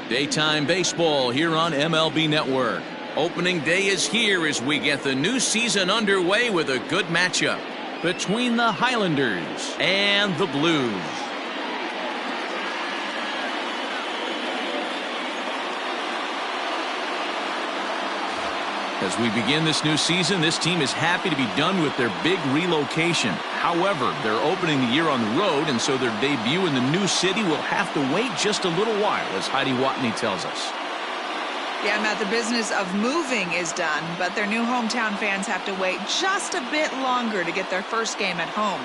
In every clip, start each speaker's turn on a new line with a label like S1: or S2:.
S1: Daytime baseball here on MLB Network. Opening day is here as we get the new season underway with a good matchup between the Highlanders and the Blues. As we begin this new season, this team is happy to be done with their big relocation. However, they're opening the year on the road, and so their debut in the new city will have to wait just a little while, as Heidi Watney tells us.
S2: Yeah, Matt, the business of moving is done, but their new hometown fans have to wait just a bit longer to get their first game at home.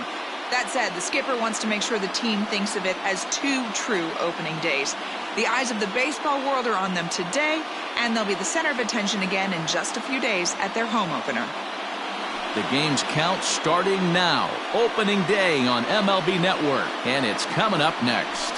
S2: That said, the skipper wants to make sure the team thinks of it as two true opening days. The eyes of the baseball world are on them today, and they'll be the center of attention again in just a few days at their home opener.
S1: The game's count starting now. Opening day on MLB Network, and it's coming up next.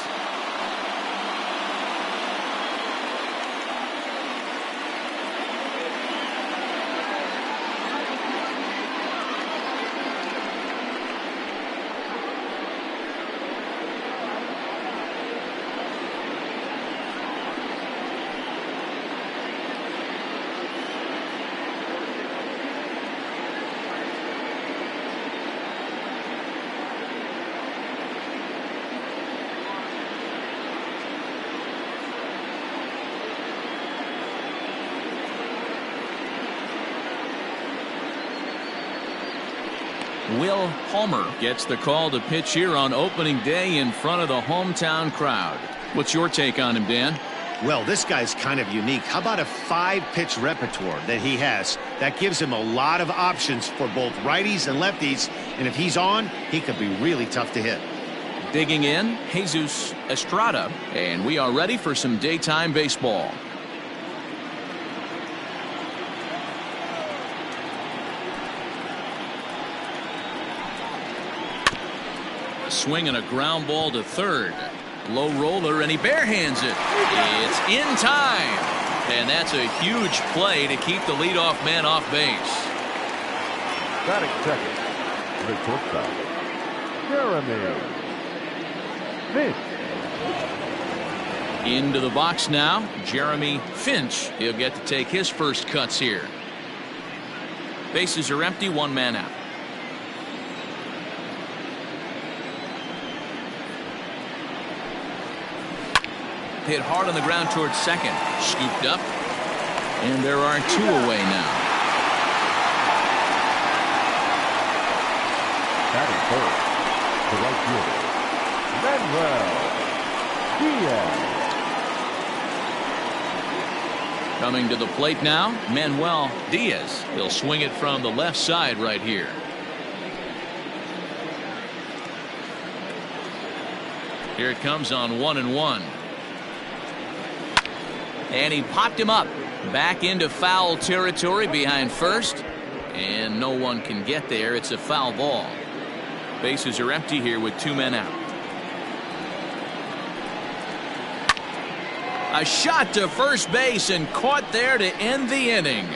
S1: Will Palmer gets the call to pitch here on opening day in front of the hometown crowd. What's your take on him, Dan?
S3: Well, this guy's kind of unique. How about a 5-pitch repertoire that he has? That gives him a lot of options for both righties and lefties, and if he's on, he could be really tough to hit.
S1: Digging in, Jesus Estrada, and we are ready for some daytime baseball. A swing and a ground ball to third. Low roller, and he barehands it. It's in time. And that's a huge play to keep the leadoff man off base.
S4: Batting second, the shortstop, Jeremy Finch.
S1: Into the box now, Jeremy Finch. He'll get to take his first cuts here. Bases are empty, one man out. Hit hard on the ground towards second. Scooped up. And there are two away now.
S4: Batting first, the right fielder, Manuel Diaz.
S1: Coming to the plate now, Manuel Diaz. He'll swing it from the left side right here. Here it comes on 1-1. And he popped him up back into foul territory behind first, and no one can get there. It's a foul ball. Bases are empty here with two men out. A shot to first base and caught there to end the inning.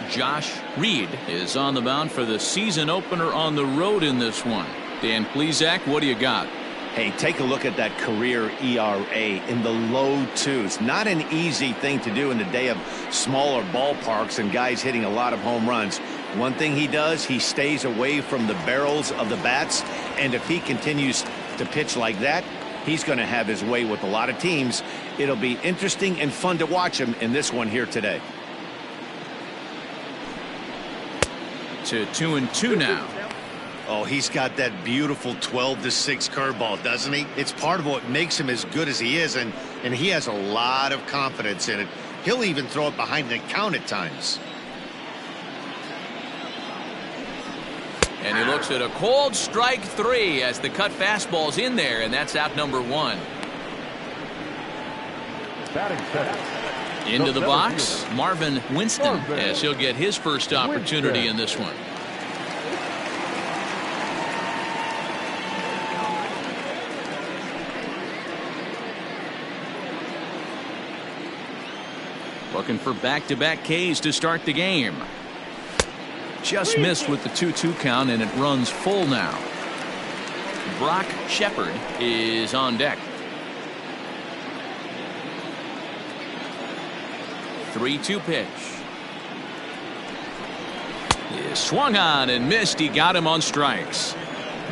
S1: Josh Reed is on the mound for the season opener on the road in this one. Dan Plesac, what do you got?
S3: Hey, take a look at that career ERA in the low twos. Not an easy thing to do in the day of smaller ballparks and guys hitting a lot of home runs. One thing he does, he stays away from the barrels of the bats, and if he continues to pitch like that, he's going to have his way with a lot of teams. It'll be interesting and fun to watch him in this one here today.
S1: To 2-2 now.
S3: Oh, he's got that beautiful 12-6 curveball, doesn't he? It's part of what makes him as good as he is, and he has a lot of confidence in it. He'll even throw it behind the count at times.
S1: And he looks at a cold strike 3 as the cut fastball's in there, and that's out number 1.
S4: Batting second.
S1: Into the box, Marvin Winston, as he'll get his first opportunity in this one. looking for back-to-back Ks to start the game. Just missed with the 2-2 count, and it runs full now. Brock Shepard is on deck. 3-2 pitch. He swung on and missed. He got him on strikes.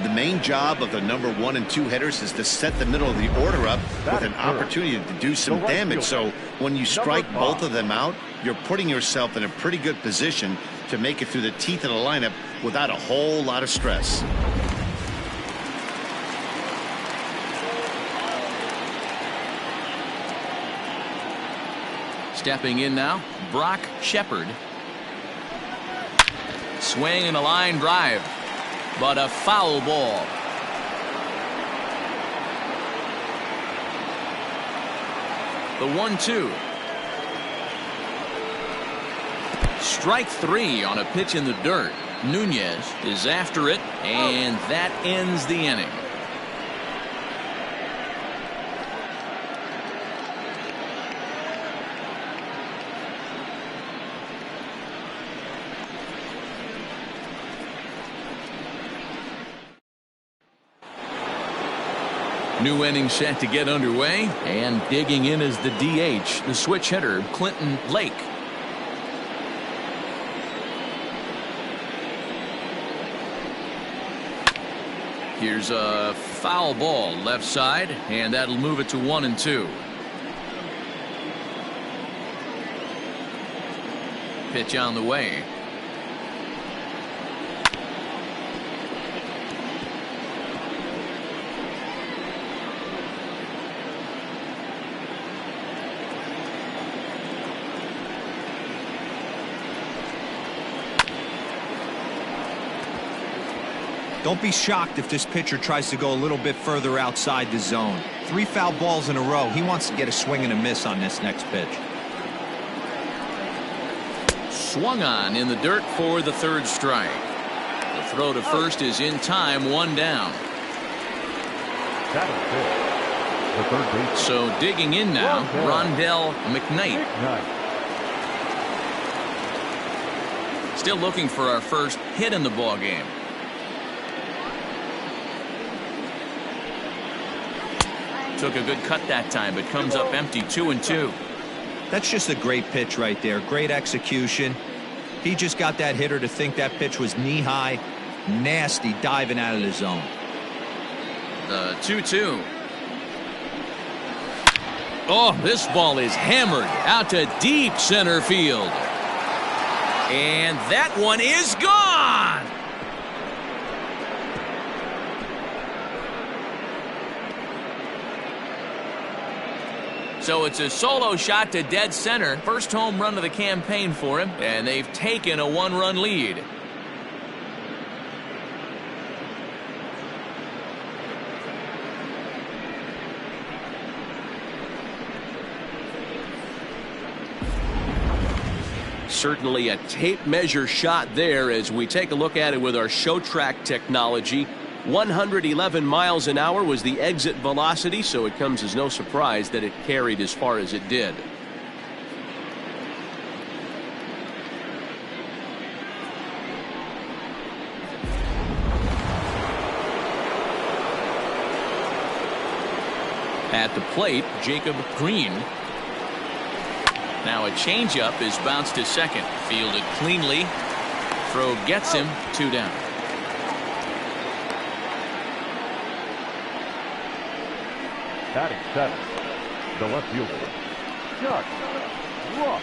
S3: The main job of the number 1 and 2 hitters is to set the middle of the order up with an opportunity to do some damage. So when you strike both of them out, you're putting yourself in a pretty good position to make it through the teeth of the lineup without a whole lot of stress.
S1: Stepping in now, Brock Shepard. Swing and a line drive, but a foul ball. The 1-2. Strike 3 on a pitch in the dirt. Nunez is after it, and that ends the inning. New inning set to get underway, and digging in is the DH, the switch hitter, Clinton Lake. Here's a foul ball left side, and that'll move it to 1-2. Pitch on the way.
S5: Don't be shocked if this pitcher tries to go a little bit further outside the zone. 3 foul balls in a row. He wants to get a swing and a miss on this next pitch.
S1: Swung on in the dirt for the 3rd strike. The throw to first is in time, 1 down.
S4: The 3rd base.
S1: So digging in now, Rondell McKnight. Still looking for our first hit in the ball game. Took a good cut that time, but comes up empty. 2-2.
S5: That's just a great pitch right there. Great execution. He just got that hitter to think that pitch was knee-high. Nasty diving out of the zone.
S1: The 2-2. Oh, this ball is hammered out to deep center field. And that one is gone. So it's a solo shot to dead center. First home run of the campaign for him, and they've taken a 1-run lead. Certainly a tape measure shot there as we take a look at it with our show track technology. 111 miles an hour was the exit velocity, so it comes as no surprise that it carried as far as it did. At the plate, Jacob Green. Now a changeup is bounced to second. Fielded cleanly. Throw gets him. 2 down.
S4: Batting 7, the left fielder, Chuck Ross.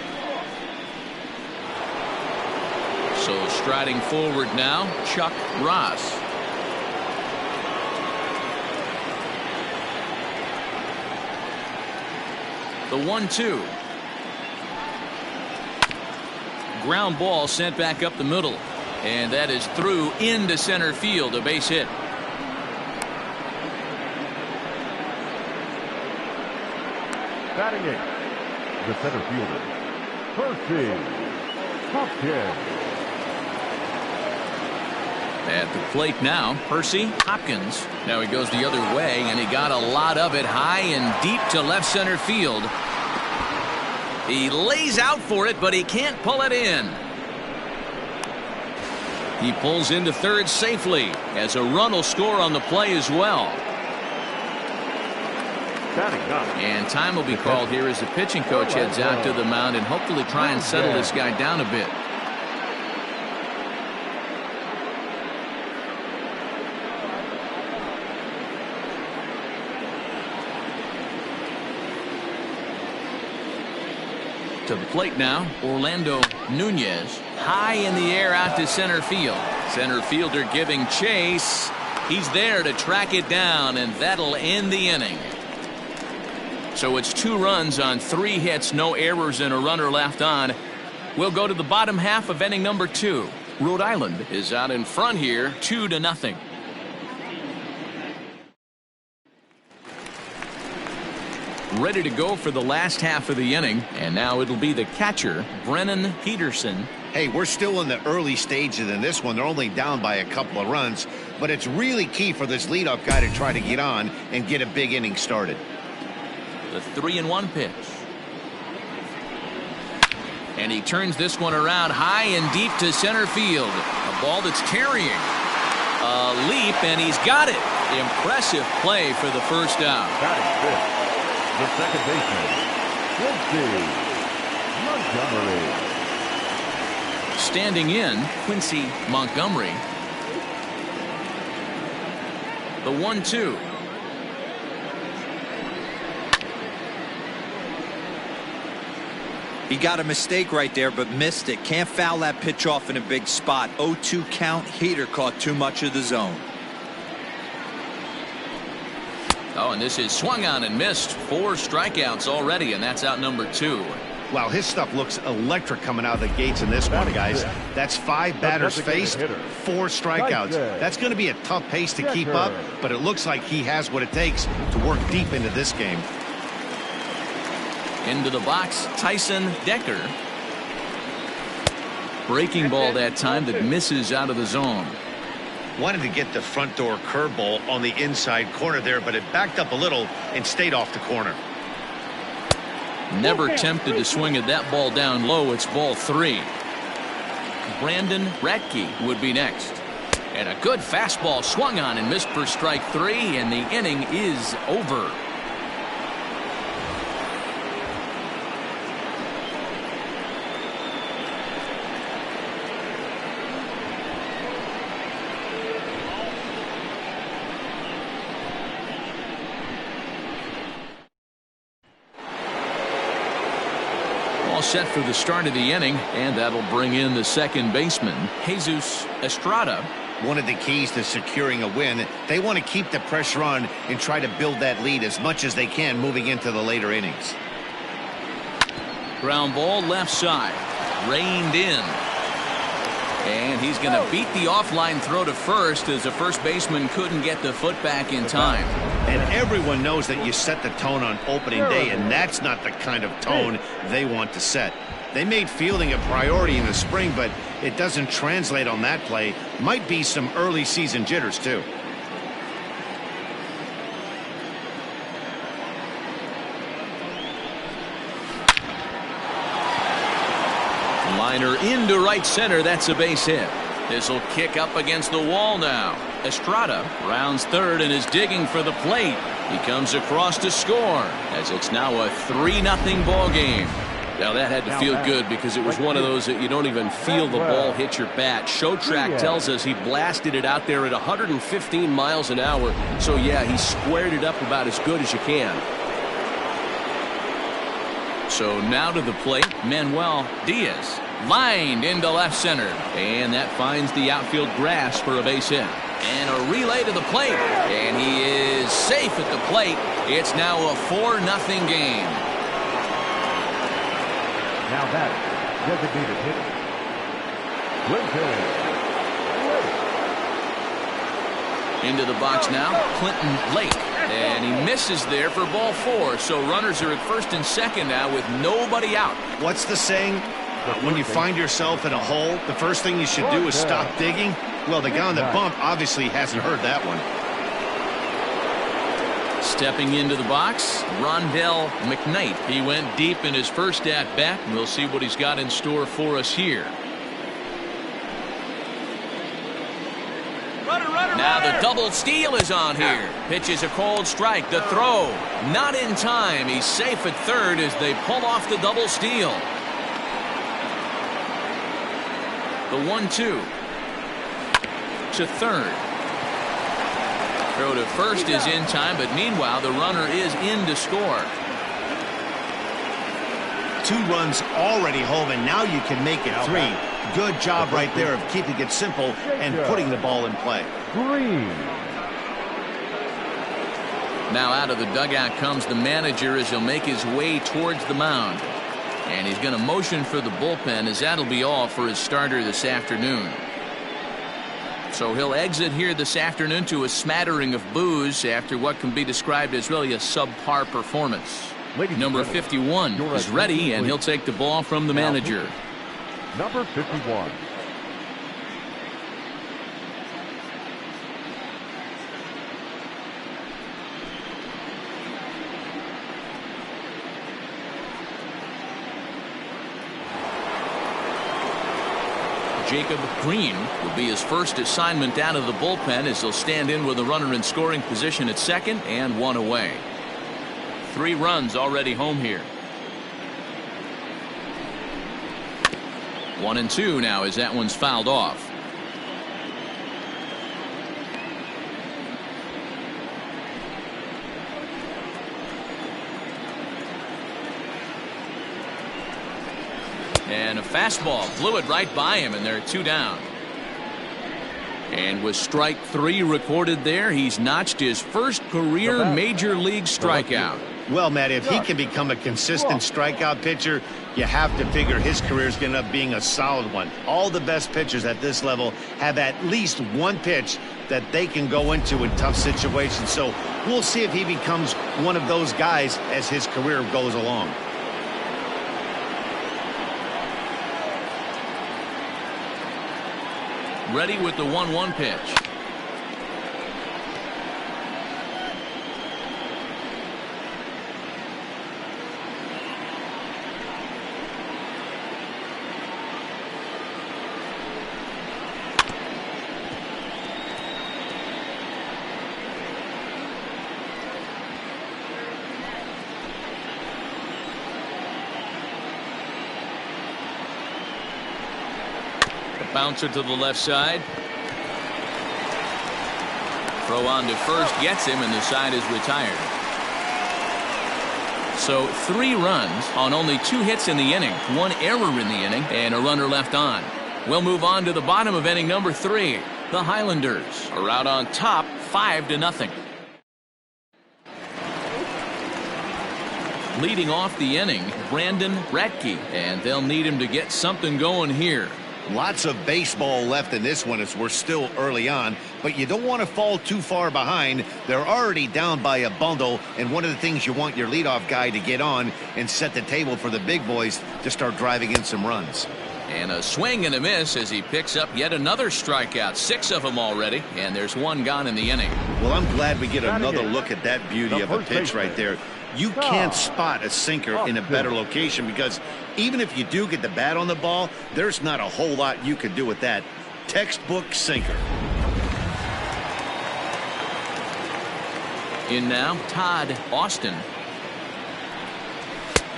S1: So striding forward now, Chuck Ross. The 1-2. Ground ball sent back up the middle, and that is through into center field, a base hit.
S4: Batting 8, the center fielder, Percy Hopkins.
S1: At the plate now, Percy Hopkins. Now he goes the other way, and he got a lot of it high and deep to left center field. He lays out for it, but he can't pull it in. He pulls into third safely as a run will score on the play as well. And time will be called here as the pitching coach heads out to the mound and hopefully try and settle this guy down a bit. To the plate now, Orlando Nunez. High in the air out to center field. Center fielder giving chase. He's there to track it down, and that'll end the inning. So it's 2 runs on 3 hits, no errors, and a runner left on. We'll go to the bottom half of inning number 2. Rhode Island is out in front here, 2-0. Ready to go for the last half of the inning, and now it'll be the catcher, Brennan Peterson.
S3: Hey, we're still in the early stages in this one. They're only down by a couple of runs, but it's really key for this leadoff guy to try to get on and get a big inning started.
S1: The 3-1 pitch. And he turns this one around high and deep to center field. A ball that's carrying. A leap, and he's got it. Impressive play for the first out.
S4: The second baseman, Quincy Montgomery.
S1: Standing in, Quincy Montgomery. The 1-2.
S5: He got a mistake right there, but missed it. Can't foul that pitch off in a big spot. 0-2 count. Heater caught too much of the zone.
S1: Oh, and this is swung on and missed. 4 strikeouts already, and that's out number 2.
S3: Wow, his stuff looks electric coming out of the gates in this one, guys. That's 5 batters faced, 4 strikeouts. That's going to be a tough pace to keep up, but it looks like he has what it takes to work deep into this game.
S1: Into the box, Tyson Decker. Breaking ball that time that misses out of the zone.
S3: Wanted to get the front door curveball on the inside corner there, but it backed up a little and stayed off the corner.
S1: Never tempted to swing at that ball down low. It's ball 3. Brandon Radke would be next. And a good fastball swung on and missed for strike 3, and the inning is over. Set for the start of the inning, and that'll bring in the second baseman, Jesus Estrada.
S3: One of the keys to securing a win, they want to keep the pressure on and try to build that lead as much as they can moving into the later innings.
S1: Ground ball left side, reined in, and he's going to beat the offline throw to first as the first baseman couldn't get the foot back in time.
S3: And everyone knows that you set the tone on opening day, and that's not the kind of tone they want to set. They made fielding a priority in the spring, but it doesn't translate on that play. Might be some early season jitters, too.
S1: Liner into right center. That's a base hit. This will kick up against the wall now. Estrada rounds third and is digging for the plate. He comes across to score as it's now a 3-0 ball game. Now that had to feel good because it was one of those that you don't even feel the ball hit your bat. Showtrack tells us he blasted it out there at 115 miles an hour. So yeah, he squared it up about as good as you can. So now to the plate, Manuel Diaz. Lined into left center, and that finds the outfield grass for a base hit. And a relay to the plate, and he is safe at the plate. It's now a 4-0 game.
S4: Now that designated hitter, Clinton Lake.
S1: Into the box now, Clinton Lake, and he misses there for ball 4. So runners are at first and second now with nobody out.
S3: What's the saying? When you find yourself in a hole, the first thing you should do is stop digging. Well, the guy on the bump obviously hasn't heard that one.
S1: Stepping into the box, Rondell McKnight. He went deep in his first at-bat. We'll see what he's got in store for us here. Now the double steal is on here. Pitches a cold strike. The throw not in time. He's safe at third as they pull off the double steal. The 1-2 to third. Throw to first is in time, but meanwhile the runner is in to score.
S3: 2 runs already home, and now you can make it 3. Good job right there of keeping it simple and putting the ball in play.
S1: Now out of the dugout comes the manager as he'll make his way towards the mound. And he's going to motion for the bullpen, as that'll be all for his starter this afternoon. So he'll exit here this afternoon to a smattering of boos after what can be described as really a subpar performance. Number 51 is ready, and he'll take the ball from the manager.
S4: Number 51.
S1: Jacob Green will be his first assignment out of the bullpen as he'll stand in with a runner in scoring position at second and 1 away. 3 runs already home here. 1-2 now as that one's fouled off. And a fastball blew it right by him, and they're 2 down. And with strike 3 recorded there, he's notched his first career major league strikeout.
S3: Well, Matt, if he can become a consistent strikeout pitcher, you have to figure his career is going to end up being a solid one. All the best pitchers at this level have at least one pitch that they can go into in tough situations. So we'll see if he becomes one of those guys as his career goes along.
S1: Ready with the 1-1 pitch. Bouncer to the left side. Throw on to first gets him, and the side is retired. So 3 runs on only 2 hits in the inning, 1 error in the inning, and a runner left on. We'll move on to the bottom of inning number 3. The Highlanders are out on top 5-0. Leading off the inning, Brandon Ratke, and they'll need him to get something going here.
S3: Lots of baseball left in this one as we're still early on, but you don't want to fall too far behind. They're already down by a bundle, and one of the things you want your leadoff guy to get on and set the table for the big boys to start driving in some runs.
S1: And a swing and a miss as he picks up yet another strikeout. 6 of them already, and there's 1 gone in the inning.
S3: Well, I'm glad we get another look at that beauty of a pitch right there. You can't spot a sinker in a better location, because even if you do get the bat on the ball, there's not a whole lot you can do with that. Textbook sinker.
S1: In now, Todd Austin.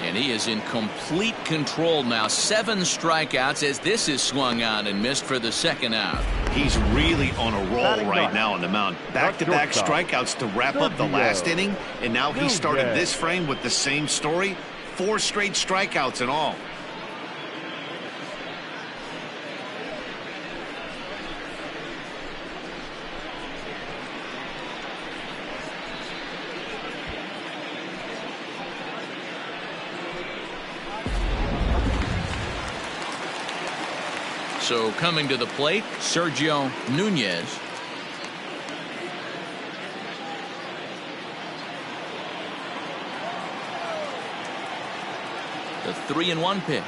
S1: And he is in complete control now. 7 strikeouts as this is swung on and missed for the 2nd out.
S3: He's really on a roll right now on the mound. Back-to-back strikeouts to wrap up the last inning, and now he started this frame with the same story. 4 straight strikeouts in all.
S1: So coming to the plate, Sergio Nunez. The 3-1 pitch.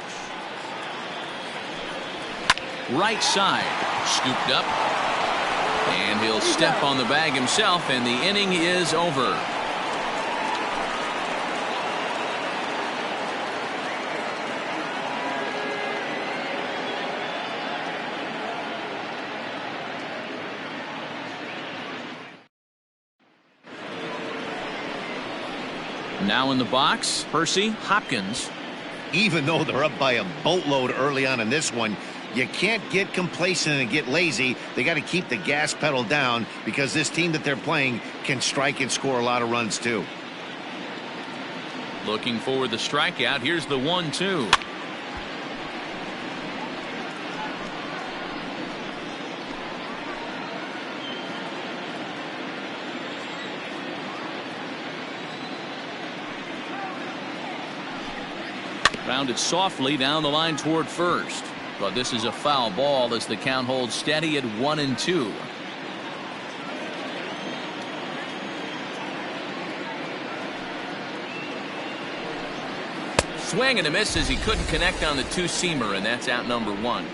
S1: Right side, scooped up. And he'll step on the bag himself, and the inning is over. Now in the box, Percy Hopkins.
S3: Even though they're up by a boatload early on in this one, you can't get complacent and get lazy. They got to keep the gas pedal down because this team that they're playing can strike and score a lot of runs too.
S1: Looking for the strikeout. Here's the 1-2. Grounded softly down the line toward first. But this is a foul ball as the count holds steady at 1-2. Swing and a miss as he couldn't connect on the two-seamer, and that's out number 1.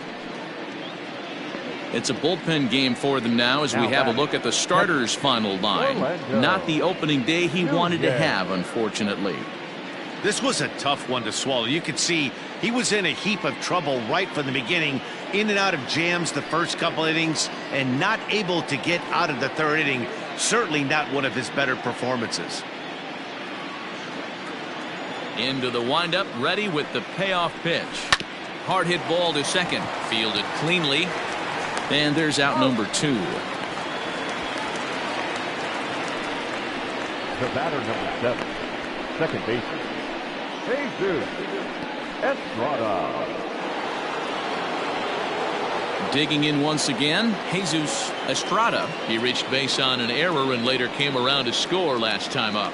S1: It's a bullpen game for them now as we have a look at the starter's final line. Not the opening day he wanted to have, unfortunately.
S3: This was a tough one to swallow. You could see he was in a heap of trouble right from the beginning, in and out of jams the first couple innings, and not able to get out of the third inning. Certainly not one of his better performances.
S1: Into the windup, ready with the payoff pitch. Hard hit ball to second, fielded cleanly, and there's out number 2.
S4: The batter, number 7, second baseman, Jesus Estrada.
S1: Digging in once again, Jesus Estrada. He reached base on an error and later came around to score last time up.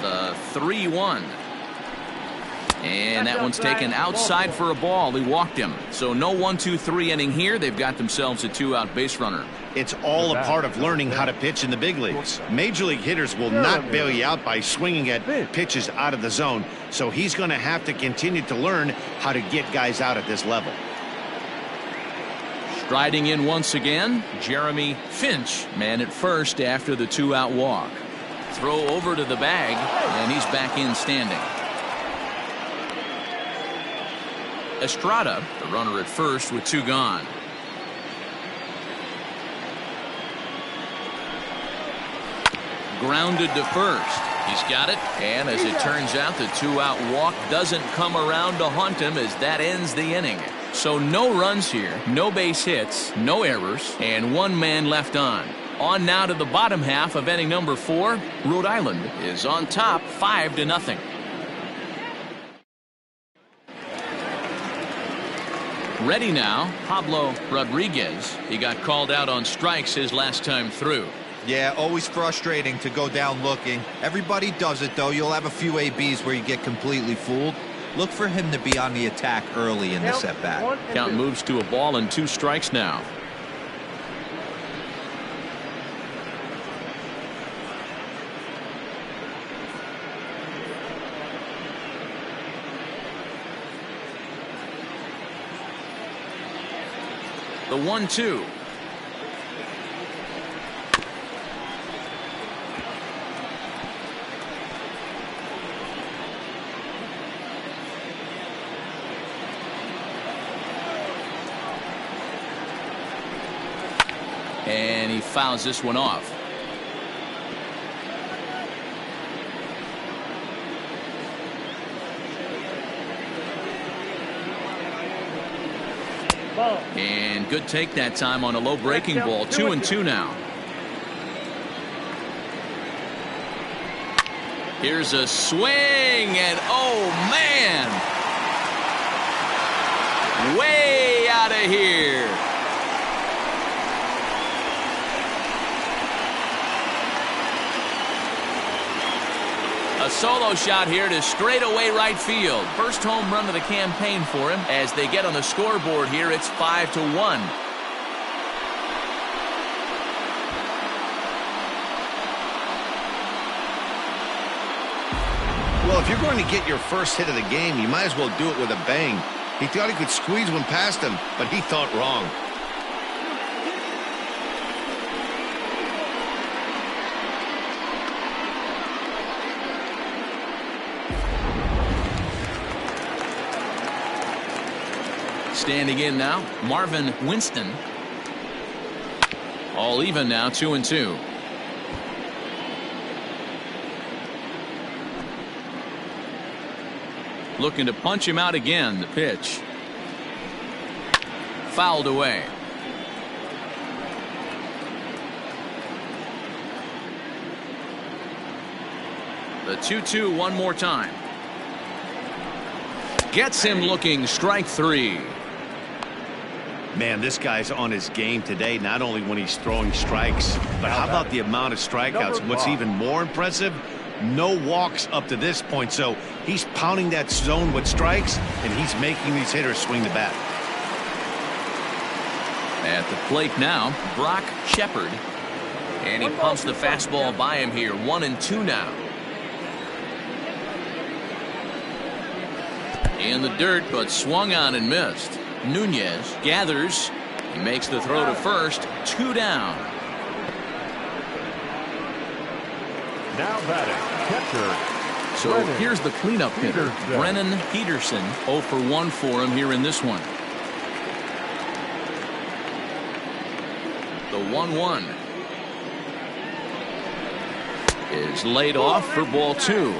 S1: The 3-1. And that one's taken outside for a ball. He walked him. So no 1-2-3 inning here. They've got themselves a 2-out base runner.
S3: It's all a part of learning how to pitch in the big leagues. Major league hitters will not bail you out by swinging at pitches out of the zone. So he's going to have to continue to learn how to get guys out at this level.
S1: Striding in once again, Jeremy Finch, man at first after the 2-out walk. Throw over to the bag, and he's back in standing. Estrada, the runner at first with 2 gone. Grounded to first. He's got it, and as it turns out, the 2-out walk doesn't come around to haunt him as that ends the inning. So no runs here, no base hits, no errors, and 1 man left on. On now to the bottom half of inning number 4. Rhode Island is on top 5-0. Ready now, Pablo Rodriguez. He got called out on strikes his last time through.
S5: Yeah, always frustrating to go down looking. Everybody does it, though. You'll have a few ABs where you get completely fooled. Look for him to be on the attack early in this at-bat.
S1: Count moves to a ball and 2 strikes now. The 1-2. And he fouls this one off. And good take that time on a low breaking ball. 2-2 now. Here's a swing, and oh man, way out of here. A solo shot here to straightaway right field. First home run of the campaign for him. As they get on the scoreboard here, it's 5-1.
S3: Well, if you're going to get your first hit of the game, you might as well do it with a bang. He thought he could squeeze one past him, but he thought wrong.
S1: Standing in now, Marvin Winston. All even now, 2-2. Looking to punch him out again. The pitch. Fouled away. The 2-2 one more time. Gets him looking. Strike three.
S3: Man, this guy's on his game today, not only when he's throwing strikes, but how about the amount of strikeouts? What's even more impressive, no walks up to this point. So he's pounding that zone with strikes, and he's making these hitters swing the bat.
S1: At the plate now, Brock Shepard. And he pumps the fastball by him here. 1-2 now. In the dirt, but swung on and missed. Nunez gathers. He makes the throw to first. 2 down.
S4: Now batting, catcher.
S1: So here's the cleanup hitter, Brennan Peterson. 0 for 1 for him here in this one. The 1-1 is laid off for ball 2.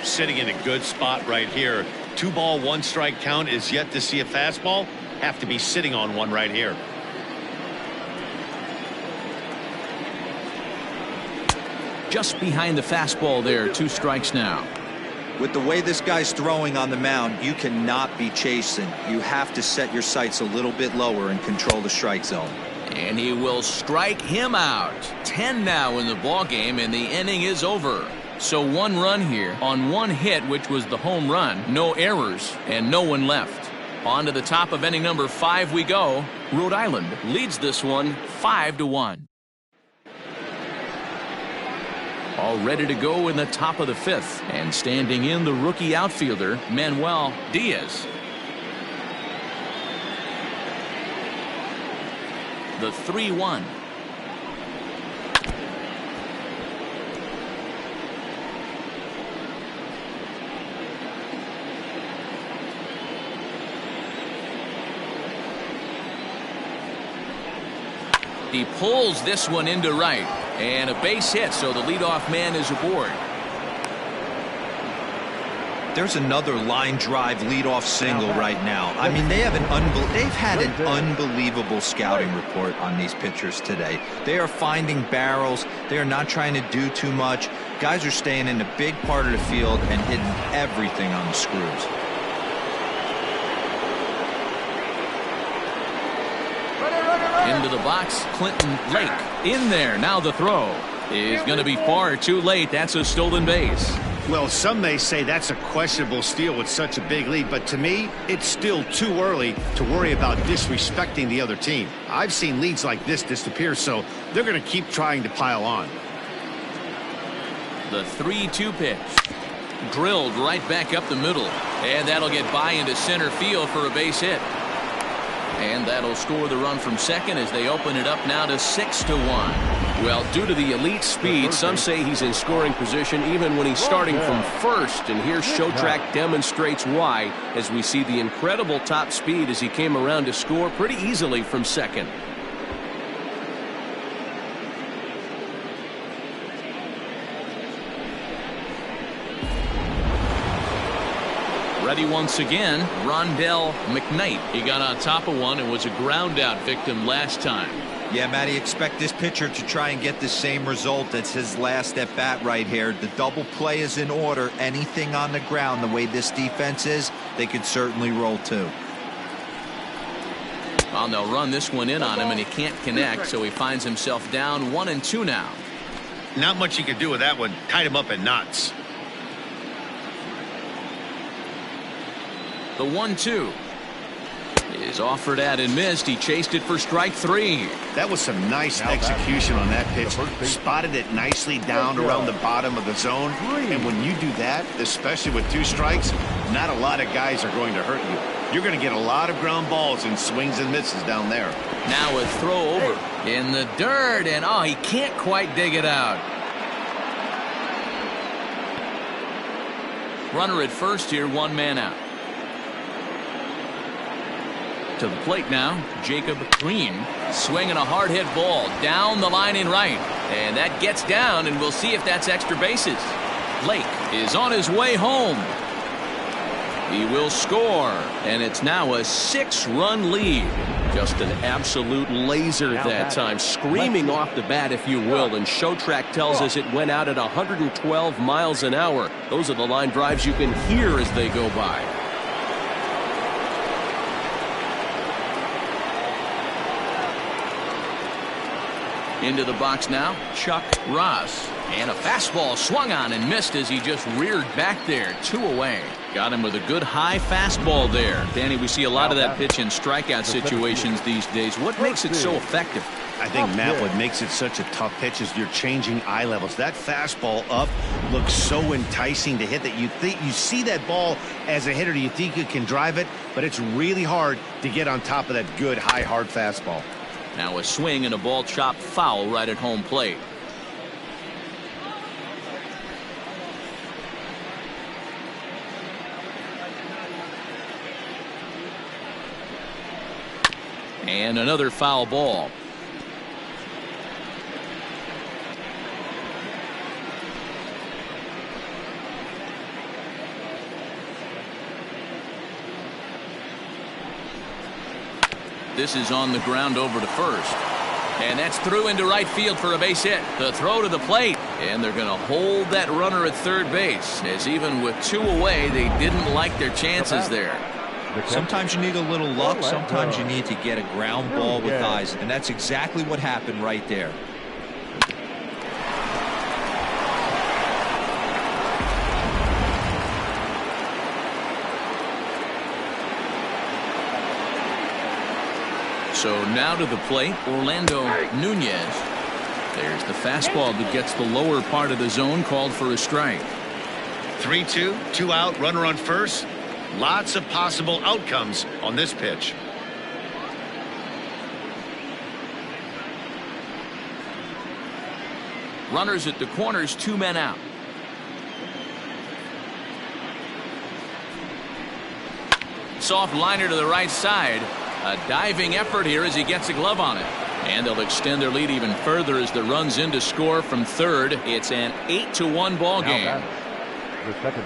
S3: Sitting in a good spot right here. 2 ball, 1 strike count. Is yet to see a fastball. Have to be sitting on one right here.
S1: Just behind the fastball there. 2 strikes now.
S5: With the way this guy's throwing on the mound, you cannot be chasing. You have to set your sights a little bit lower and control the strike zone.
S1: And he will strike him out. 10 now in the ball game, and the inning is over. So 1 run here on 1 hit, which was the home run. No errors and no one left. On to the top of inning number 5 we go. Rhode Island leads this one 5-1. All ready to go in the top of the 5th. And standing in, the rookie outfielder, Manuel Diaz. The 3-1. He pulls this one into right, and a base hit, so the leadoff man is aboard.
S5: There's another line drive leadoff single right now. I mean, they've had an unbelievable scouting report on these pitchers today. They are finding barrels. They are not trying to do too much. Guys are staying in a big part of the field and hitting everything on the screws.
S1: Into the box, Clinton Lake in there. Now the throw is going to be far too late. That's a stolen base.
S3: Well, some may say that's a questionable steal with such a big lead, but to me, it's still too early to worry about disrespecting the other team. I've seen leads like this disappear, so they're going to keep trying to pile on.
S1: The 3-2 pitch. Drilled right back up the middle, and that'll get by into center field for a base hit. And that'll score the run from second as they open it up now to 6-1. Well, due to the elite speed, some say he's in scoring position even when he's starting from first. And here Showtrack demonstrates why, as we see the incredible top speed as he came around to score pretty easily from second. Ready once again, Rondell McKnight. He got on top of one and was a ground out victim last time.
S5: Yeah, Matty, expect this pitcher to try and get the same result as his last at bat right here. The double play is in order. Anything on the ground, the way this defense is, they could certainly roll too.
S1: Well, they'll run this one in on him, and he can't connect, so he finds himself down 1-2 now.
S3: Not much he could do with that one. Tied him up in knots.
S1: The 1-2 is offered at and missed. He chased it for strike 3.
S3: That was some nice execution on that pitch. Spotted it nicely down around the bottom of the zone. And when you do that, especially with 2 strikes, not a lot of guys are going to hurt you. You're going to get a lot of ground balls and swings and misses down there.
S1: Now a throw over in the dirt, and he can't quite dig it out. Runner at first here, 1 man out. To the plate now, Jacob Green swinging a hard hit ball down the line in right, and that gets down, and we'll see if that's extra bases. Lake is on his way home. He will score, and it's now a 6-run lead. Just an absolute laser that time, screaming off the bat, if you will, and Show Track tells us it went out at 112 miles an hour. Those are the line drives you can hear as they go by. Into the box now, Chuck Ross. And a fastball swung on and missed as he just reared back there. 2 away. Got him with a good high fastball there. Danny, we see a lot of that pitch in strikeout situations these days. What makes it so effective?
S3: I think, Matt, what makes it such a tough pitch is you're changing eye levels. That fastball up looks so enticing to hit that you see that ball as a hitter, you think you can drive it, but it's really hard to get on top of that good high hard fastball.
S1: Now a swing and a ball chopped foul right at home plate. And another foul ball. This is on the ground over to first. And that's through into right field for a base hit. The throw to the plate. And they're going to hold that runner at third base, as even with 2 away, they didn't like their chances there.
S5: Sometimes you need a little luck. Sometimes you need to get a ground ball with eyes. And that's exactly what happened right there.
S1: So now to the plate, Orlando Nunez. There's the fastball that gets the lower part of the zone, called for a strike.
S3: 3-2, 2 out, runner on first. Lots of possible outcomes on this pitch.
S1: Runners at the corners, 2 men out. Soft liner to the right side. A diving effort here as he gets a glove on it. And they'll extend their lead even further as the runs in to score from third. It's an 8-1 ball game.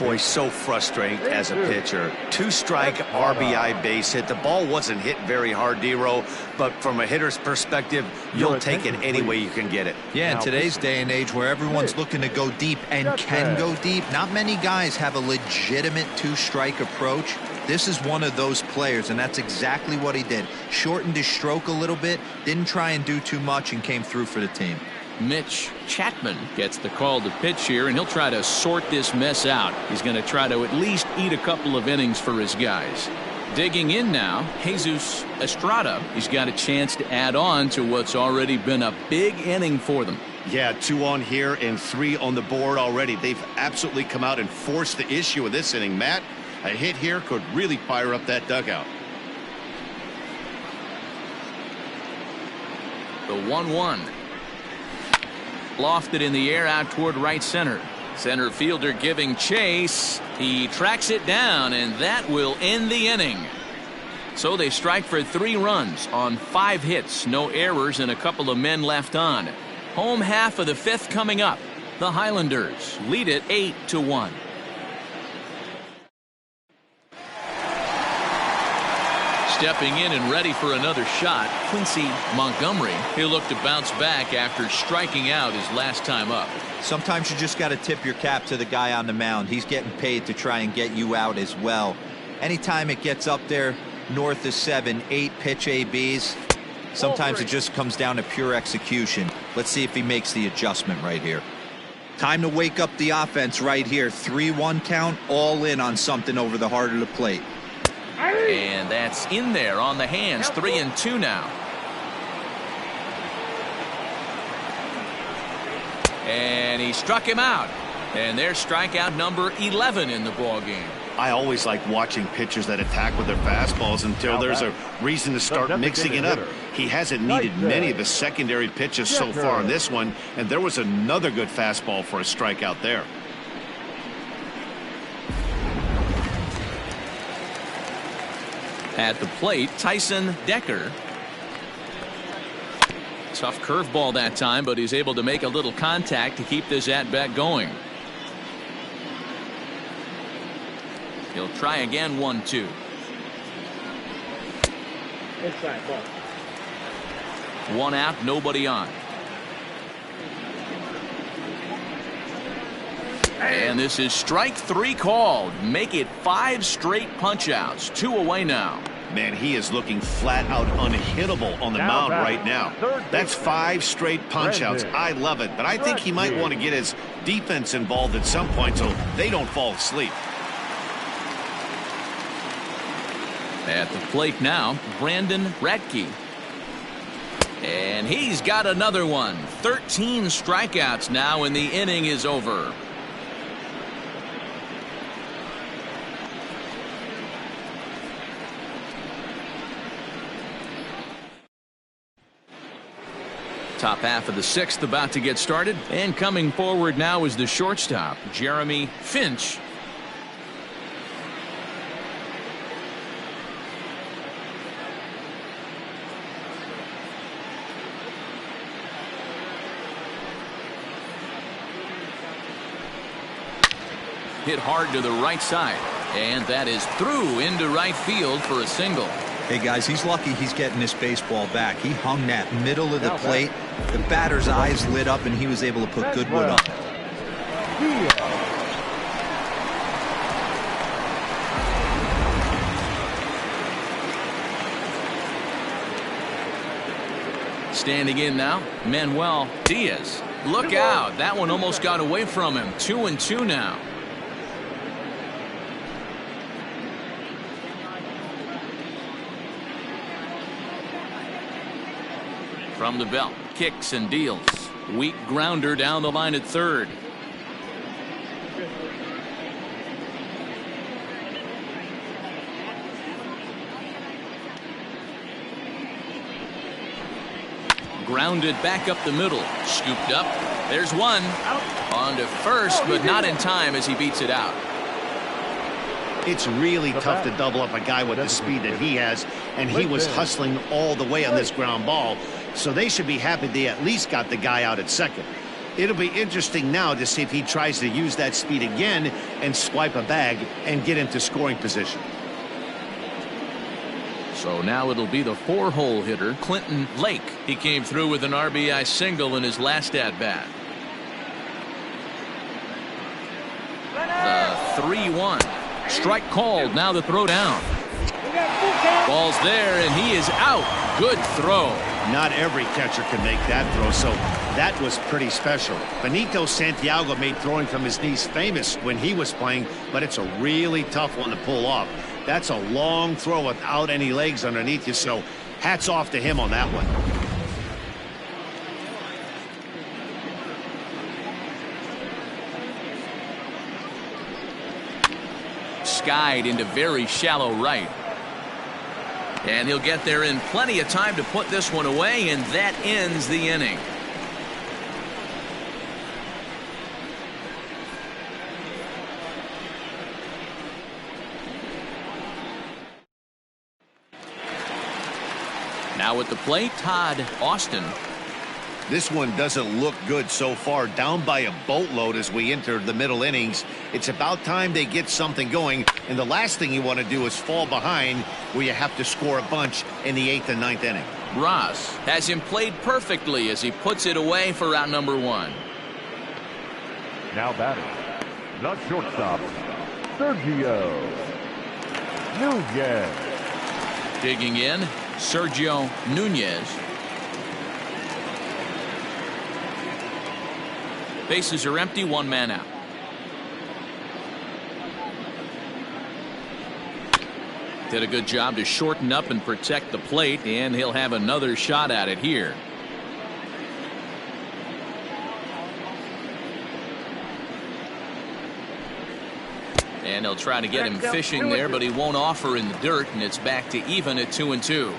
S3: Boy, so frustrating as a pitcher. 2-strike RBI base hit. The ball wasn't hit very hard, D-Row, but from a hitter's perspective, you'll take it any way you can get it.
S5: Yeah, in today's day and age where everyone's looking to go deep and can go deep, not many guys have a legitimate 2-strike approach. This is one of those players, and that's exactly what he did. Shortened his stroke a little bit, didn't try and do too much, and came through for the team.
S1: Mitch Chapman gets the call to pitch here, and he'll try to sort this mess out. He's going to try to at least eat a couple of innings for his guys. Digging in now, Jesus Estrada. He's got a chance to add on to what's already been a big inning for them.
S3: Yeah, 2 on here and 3 on the board already. They've absolutely come out and forced the issue of this inning. Matt, a hit here could really fire up that dugout.
S1: The 1-1. Lofted in the air out toward right center. Center fielder giving chase. He tracks it down, and that will end the inning. So they strike for 3 runs on 5 hits, no errors, and a couple of men left on. Home half of the 5th coming up. The Highlanders lead it 8-1. Stepping in and ready for another shot, Quincy Montgomery. He'll look to bounce back after striking out his last time up.
S5: Sometimes you just got to tip your cap to the guy on the mound. He's getting paid to try and get you out as well. Anytime it gets up there north of 7, 8 pitch ABs, sometimes it just comes down to pure execution. Let's see if he makes the adjustment right here. Time to wake up the offense right here. 3-1 count, all in on something over the heart of the plate.
S1: And that's in there on the hands. 3-2 now. And he struck him out. And there's strikeout number 11 in the ball game.
S3: I always like watching pitchers that attack with their fastballs until there's a reason to start mixing it up. He hasn't needed many of the secondary pitches so far in this one, and there was another good fastball for a strikeout there.
S1: At the plate, Tyson Decker. Tough curveball that time, but he's able to make a little contact to keep this at-bat going. He'll try again, 1-2.
S6: Inside ball.
S1: One out, nobody on. And this is strike 3 called. Make it 5 straight punch-outs. 2 away now.
S3: Man, he is looking flat out unhittable on the mound right now. That's 5 straight punch-outs. I love it, but I think he might want to get his defense involved at some point so they don't fall asleep.
S1: At the plate now, Brandon Radke. And he's got another one. 13 strikeouts now, and the inning is over. Top half of the 6th about to get started, and coming forward now is the shortstop, Jeremy Finch. Hit hard to the right side, and that is through into right field for a single.
S5: Hey guys, he's lucky he's getting this baseball back. He hung that middle of the plate. The batter's eyes lit up and he was able to put Goodwood up.
S1: Standing in now, Manuel Diaz. Look out, that one almost got away from him. 2-2 now. From the belt, kicks and deals. Weak grounder down the line at third. Grounded back up the middle. Scooped up. There's one. On to first, but not in time as he beats it out.
S3: It's really tough to double up a guy with the speed that he has, and he was hustling all the way on this ground ball. So they should be happy they at least got the guy out at second. It'll be interesting now to see if he tries to use that speed again and swipe a bag and get into scoring position.
S1: So now it'll be the 4-hole hitter, Clinton Lake. He came through with an RBI single in his last at-bat. The 3-1. Strike called. Now the throw down. Ball's there, and he is out. Good throw.
S3: Not every catcher can make that throw, so that was pretty special. Benito Santiago made throwing from his knees famous when he was playing, but it's a really tough one to pull off. That's a long throw without any legs underneath you, so hats off to him on that one.
S1: Skied into very shallow right. And he'll get there in plenty of time to put this one away, and that ends the inning. Now at the plate, Todd Austin.
S3: This one doesn't look good so far. Down by a boatload as we enter the middle innings. It's about time they get something going, and the last thing you want to do is fall behind where you have to score a bunch in the 8th and 9th inning.
S1: Ross has him played perfectly as he puts it away for out number 1.
S4: Now batting, the shortstop, Sergio Nunez.
S1: Digging in, Sergio Nunez. Bases are empty, 1 man out. Did a good job to shorten up and protect the plate, and he'll have another shot at it here. And they'll try to get him fishing there, but he won't offer in the dirt, and it's back to even at 2-2.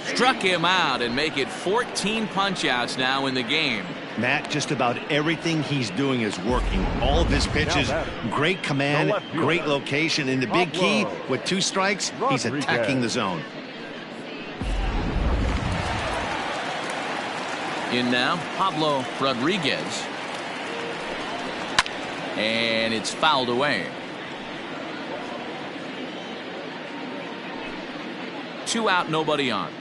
S1: Struck him out and make it 14 punch-outs now in the game.
S3: Matt, just about everything he's doing is working. All of his pitches, great command, great location, and the big key, with 2 strikes, he's attacking the zone.
S1: In now, Pablo Rodriguez. And it's fouled away. 2 out, nobody on.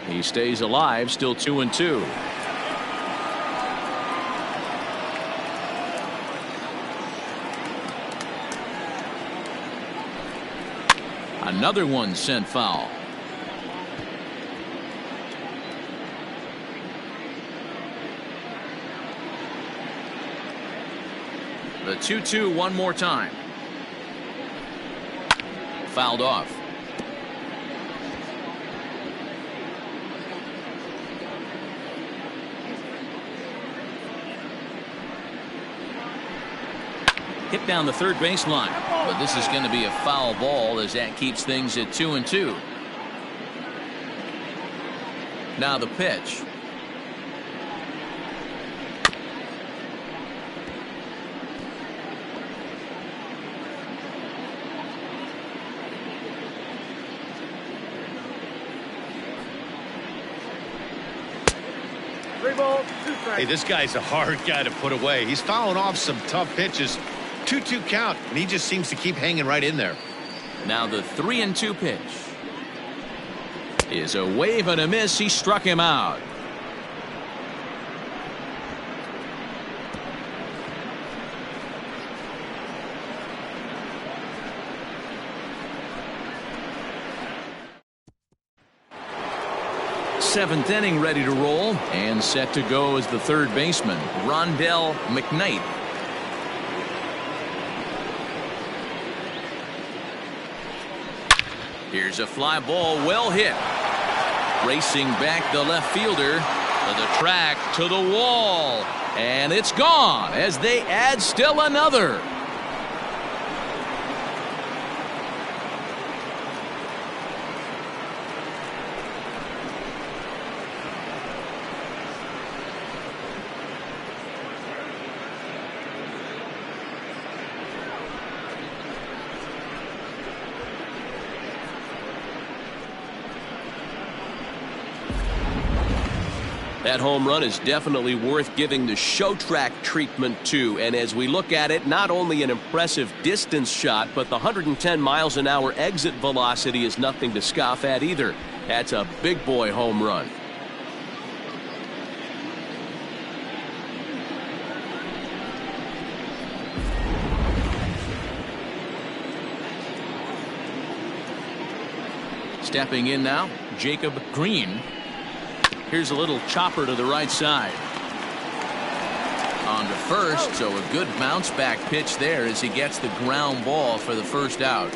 S1: He stays alive, still 2-2. Another one sent foul. The 2-2 one more time. Fouled off. Hit down the third baseline, but this is going to be a foul ball as that keeps things at 2-2. Now the pitch.
S3: Hey, this guy's a hard guy to put away. He's fouling off some tough pitches. 2-2 count, and he just seems to keep hanging right in there.
S1: Now the 3-2 pitch is a wave and a miss. He struck him out. Seventh inning ready to roll and set to go as the third baseman, Rondell McKnight. Here's a fly ball, well hit. Racing back the left fielder to the track, to the wall, and it's gone as they add still another.
S6: That home run is definitely worth giving the show track treatment to. And as we look at it, not only an impressive distance shot, but the 110 miles an hour exit velocity is nothing to scoff at either. That's a big boy home run.
S1: Stepping in now, Jacob Green. Here's a little chopper to the right side. On to first, so a good bounce back pitch there as he gets the ground ball for the first out.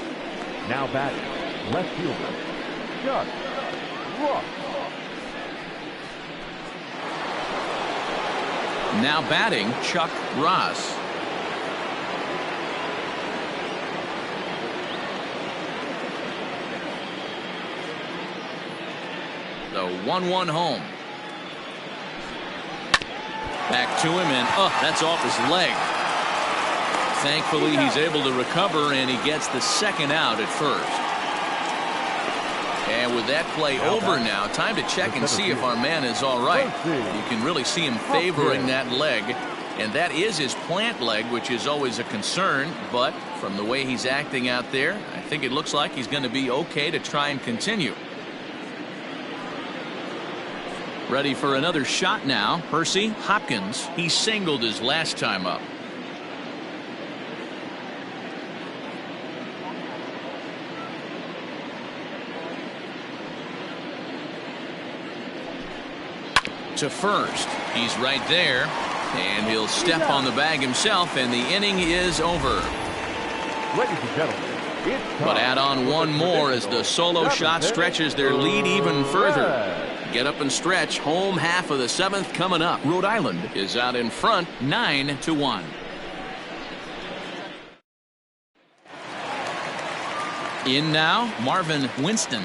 S4: Now batting, left fielder, Chuck Ross.
S1: Now batting, Chuck Ross. The 1-1 home. Back to him, and that's off his leg. Thankfully, he's able to recover, and he gets the second out at first. And with that play over now, time to check and see if our man is all right. You can really see him favoring that leg, and that is his plant leg, which is always a concern. But from the way he's acting out there, I think it looks like he's going to be okay to try and continue. Ready for another shot now. Percy Hopkins. He singled his last time up. To first. He's right there. And he'll step on the bag himself, and the inning is over.
S4: Ladies and gentlemen, it's time.
S1: But add on one more as the solo shot stretches their lead even further. Get up and stretch. Home half of the seventh coming up. Rhode Island is out in front 9-1. In now, Marvin Winston.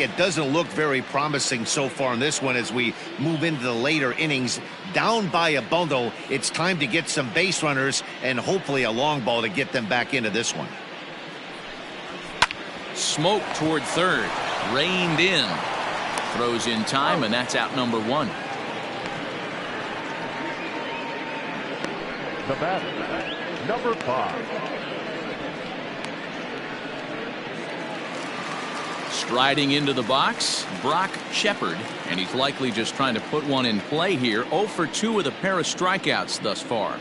S3: It doesn't look very promising so far in this one as we move into the later innings. Down by a bundle, it's time to get some base runners and hopefully a long ball to get them back into this one.
S1: Smoke toward third. Reined in. Throws in time, and that's out number one.
S4: The batter, number 5.
S1: Striding into the box, Brock Shepard, and he's likely just trying to put one in play here. 0 for 2 with a pair of strikeouts thus far.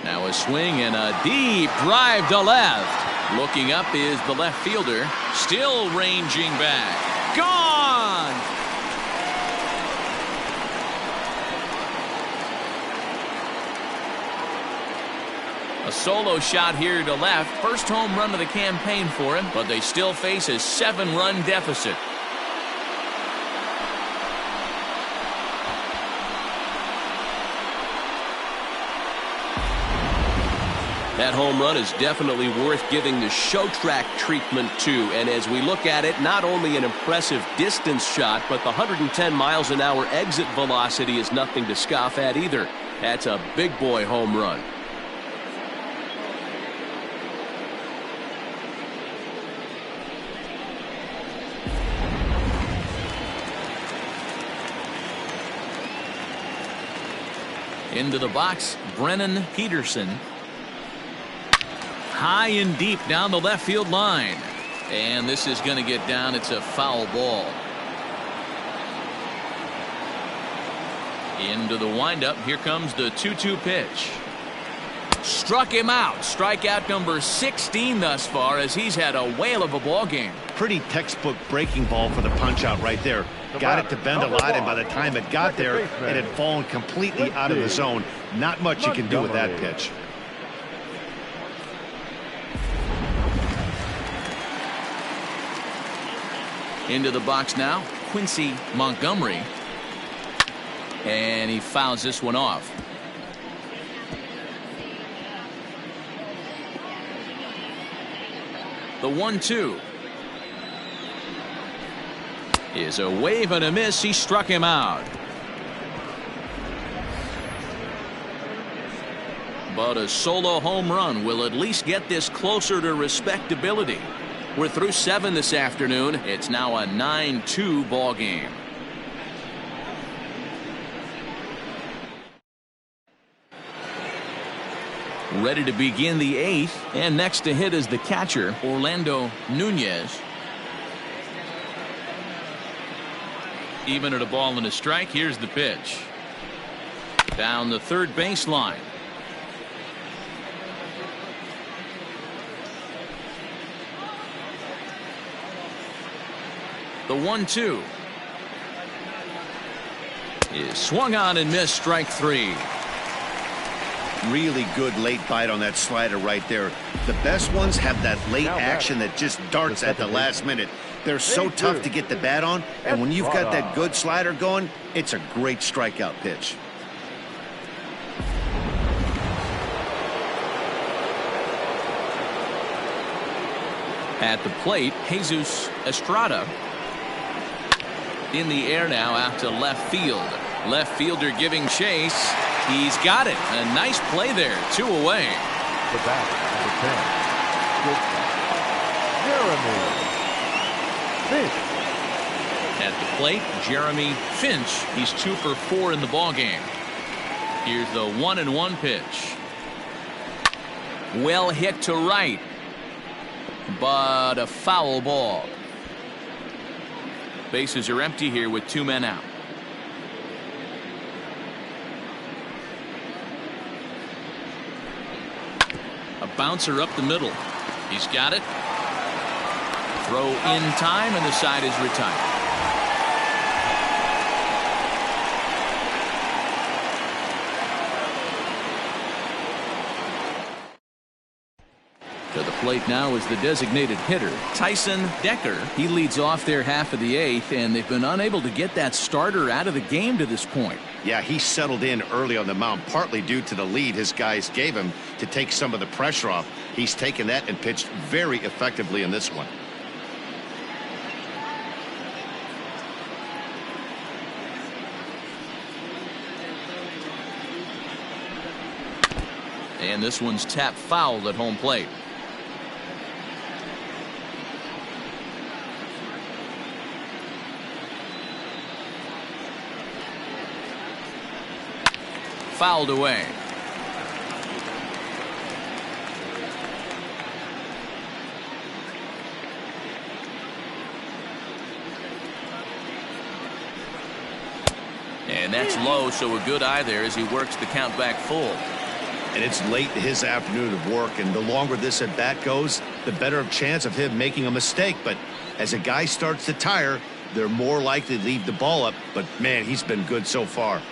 S1: Now a swing and a deep drive to left. Looking up is the left fielder, still ranging back. Gone! A solo shot here to left. First home run of the campaign for him, but they still face a 7-run deficit.
S6: That home run is definitely worth giving the show track treatment to. And as we look at it, not only an impressive distance shot, but the 110 miles an hour exit velocity is nothing to scoff at either. That's a big boy home run.
S1: Into the box, Brennan Peterson. High and deep down the left field line. And this is going to get down. It's a foul ball. Into the windup. Here comes the 2-2 pitch. Struck him out. Strikeout number 16 thus far, as he's had a whale of a ball game.
S3: Pretty textbook breaking ball for the punch out right there. Got it to bend a lot, and by the time it got there, it had fallen completely out of the zone. Not much you can do with that pitch.
S1: Into the box now, Quincy Montgomery. And he fouls this one off. The 1-2 is a wave and a miss. He struck him out. But a solo home run will at least get this closer to respectability. We're through 7 this afternoon. It's now a 9-2 ball game. Ready to begin the 8th, and next to hit is the catcher, Orlando Nunez. Even at a ball and a strike, here's the pitch. Down the third baseline. The 1-2 is swung on and missed. Strike 3.
S3: Really good late bite on that slider right there. The best ones have that late action that just darts at the last minute. They're so tough to get the bat on, and when you've got that good slider going, it's a great strikeout pitch.
S1: At the plate, Jesus Estrada. In the air now out to left field. Left fielder giving chase. He's got it. A nice play there. 2 away.
S4: The batter, number 10, Jeremy Finch.
S1: At the plate, Jeremy Finch. He's 2 for 4 in the ball game. Here's the 1-1 pitch. Well hit to right, but a foul ball. Bases are empty here with 2 men out. A bouncer up the middle. He's got it. Throw in time, and the side is retired. To the plate now is the designated hitter, Tyson Decker. He leads off their half of the 8th, and they've been unable to get that starter out of the game to this point.
S3: Yeah, he settled in early on the mound, partly due to the lead his guys gave him to take some of the pressure off. He's taken that and pitched very effectively in this one.
S1: And this one's tapped foul at home plate. fouled away. And that's low, so a good eye there as he works the count back full.
S3: And it's late in his afternoon of work, and the longer this at bat goes, the better chance of him making a mistake. But as a guy starts to tire, they're more likely to leave the ball up. But man, he's been good so far.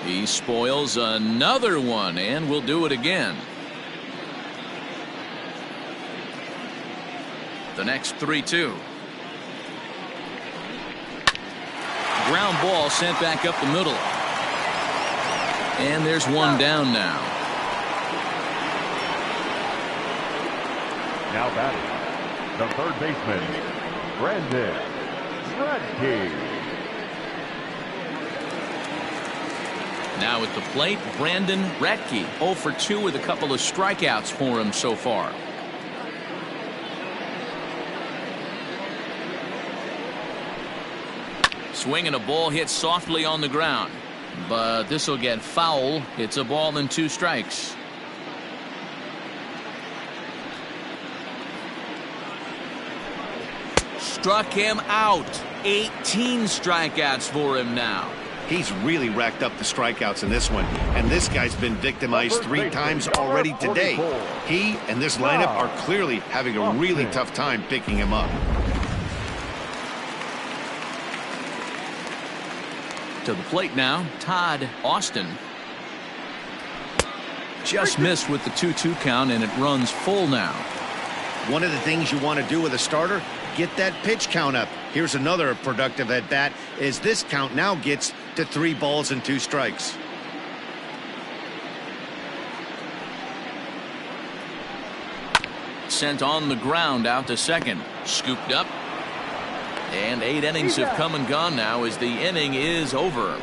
S1: He spoils another one, and will do it again. The next 3-2. Ground ball sent back up the middle. And there's one down now.
S4: Now batting, the third baseman, Brandon Rhode.
S1: Now at the plate, Brandon Rhode, 0 for 2 with a couple of strikeouts for him so far. Swing and a ball hit softly on the ground. But this will get foul. It's a ball and 2 strikes. Struck him out. 18 strikeouts for him now.
S3: He's really racked up the strikeouts in this one, and this guy's been victimized 3 times already today. He and this lineup are clearly having a really tough time picking him up.
S1: To the plate now, Todd Austin. Just missed with the 2-2 count, and it runs full now.
S3: One of the things you want to do with a starter, get that pitch count up. Here's another productive at bat as this count now gets to 3 balls and 2 strikes.
S1: Sent on the ground out to second. Scooped up. And 8 innings have come and gone now as the inning is over.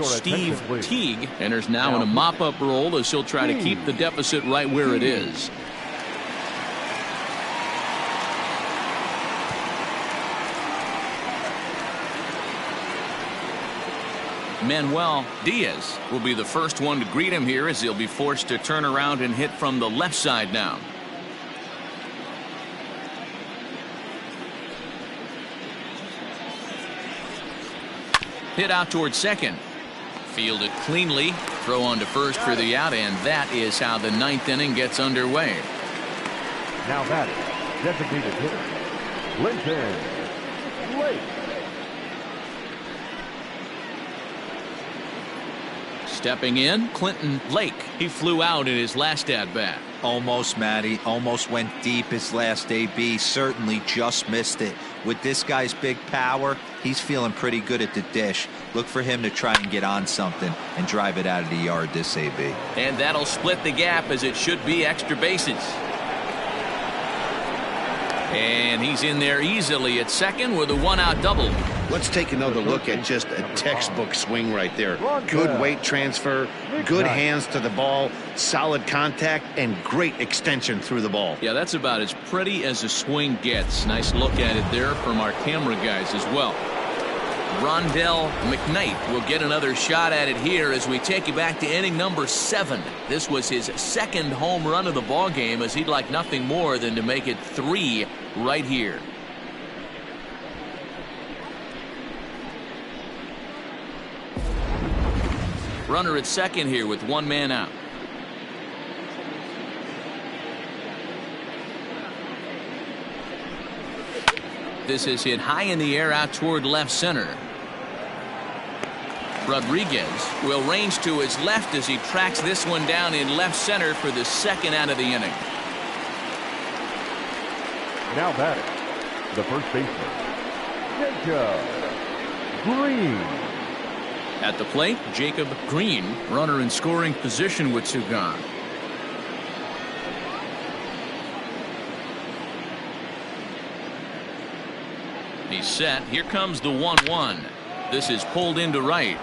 S1: Steve Teague enters now in a mop-up role as he'll try to keep the deficit right where it is. Manuel Diaz will be the first one to greet him here as he'll be forced to turn around and hit from the left side now. Hit out towards second. Fielded cleanly. Throw on to first for the out, and that is how the 9th inning gets underway.
S4: Now batting, designated hitter, Linton Lake.
S1: Stepping in, Clinton Lake. He flew out in his last at-bat.
S5: Almost, Matty. Almost went deep his last AB. Certainly just missed it. With this guy's big power, he's feeling pretty good at the dish. Look for him to try and get on something and drive it out of the yard this AB.
S1: And that'll split the gap as it should be extra bases. And he's in there easily at second with a 1-out double.
S3: Let's take another look at just a textbook swing right there. Good weight transfer, good hands to the ball, solid contact, and great extension through the ball.
S1: Yeah, that's about as pretty as a swing gets. Nice look at it there from our camera guys as well. Rondell McKnight will get another shot at it here as we take you back to inning number 7. This was his 2nd home run of the ball game, as he'd like nothing more than to make it 3 right here. Runner at second here with 1 man out. This is hit high in the air out toward left center. Rodriguez will range to his left as he tracks this one down in left center for the 2nd out of the inning.
S4: Now batting, the first baseman, Jacob Green.
S1: At the plate, Jacob Green, runner in scoring position with 2 gone. He's set. Here comes the 1-1. This is pulled into right.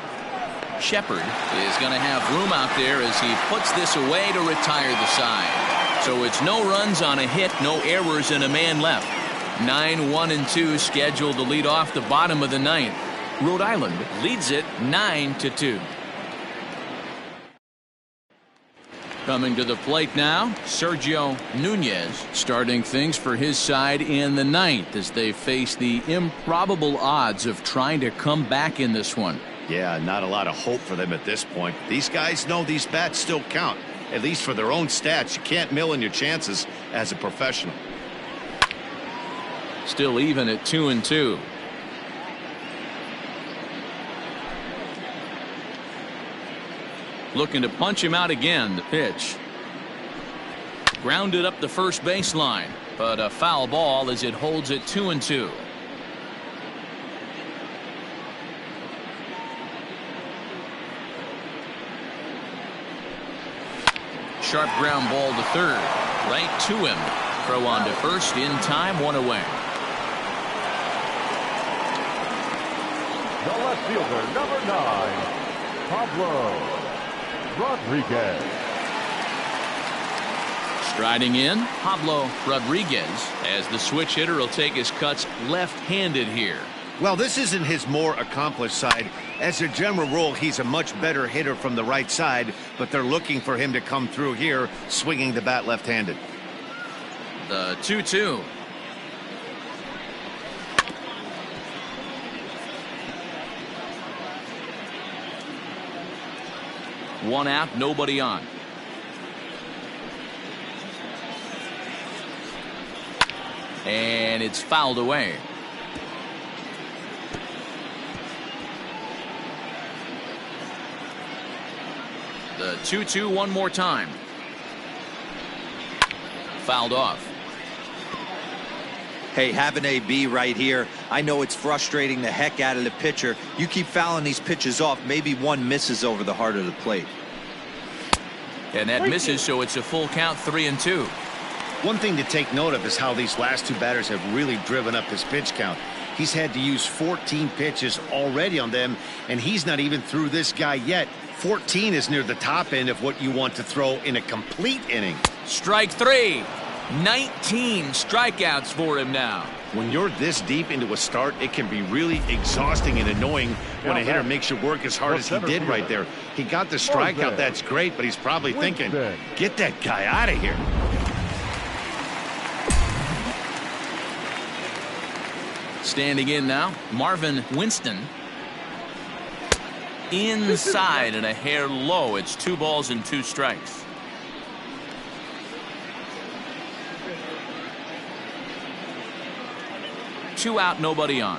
S1: Shepard is going to have room out there as he puts this away to retire the side. So it's no runs on a hit, no errors, and a man left. 9-1-2 scheduled to lead off the bottom of the ninth. Rhode Island leads it 9-2. Coming to the plate now, Sergio Nunez starting things for his side in the ninth as they face the improbable odds of trying to come back in this one.
S3: Yeah, not a lot of hope for them at this point. These guys know these bats still count, at least for their own stats. You can't mill in your chances as a professional.
S1: Still even at 2-2. Looking to punch him out again. The pitch. Grounded up the first baseline, but a foul ball as it holds it 2-2. Sharp ground ball to third. Right to him. Throw on to first in time, one away.
S4: The left fielder, number 9, Pablo Rodriguez.
S1: Striding in, Pablo Rodriguez, as the switch hitter will take his cuts left-handed here.
S3: Well, this isn't his more accomplished side. As a general rule, he's a much better hitter from the right side, but they're looking for him to come through here, swinging the bat left-handed.
S1: The 2-2. One out, nobody on. And it's fouled away. The 2-2 one more time. Fouled off.
S5: Hey, have an AB right here. I know it's frustrating the heck out of the pitcher. You keep fouling these pitches off, maybe one misses over the heart of the plate.
S1: And that misses, so it's a full count, 3-2.
S3: One thing to take note of is how these last two batters have really driven up his pitch count. He's had to use 14 pitches already on them, and he's not even through this guy yet. 14 is near the top end of what you want to throw in a complete inning.
S1: Strike three. 19 strikeouts for him now.
S3: When you're this deep into a start, it can be really exhausting and annoying when a hitter makes you work as hard as he did right there. He got the strikeout, that's great, but he's probably thinking, get that guy out of here.
S1: Standing in now, Marvin Winston. Inside and a hair low. It's 2 balls and 2 strikes. Two out, nobody on.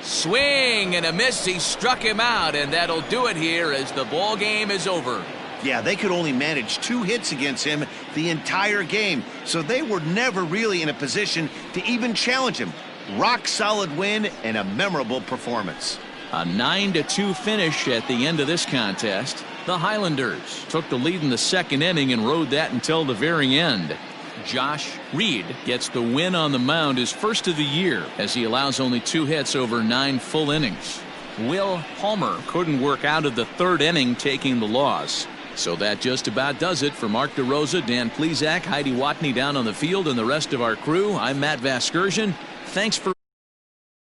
S1: Swing and a miss. He struck him out, and that'll do it here as the ball game is over.
S3: Yeah, they could only manage 2 hits against him the entire game, so they were never really in a position to even challenge him. Rock solid win and a memorable performance.
S1: A 9-2 finish at the end of this contest. The Highlanders took the lead in the second inning and rode that until the very end. Josh Reed gets the win on the mound, his first of the year, as he allows only 2 hits over 9 full innings. Will Palmer couldn't work out of the third inning, taking the loss. So that just about does it for Mark DeRosa, Dan Plesac, Heidi Watney down on the field, and the rest of our crew. I'm Matt Vasgersian. Thanks for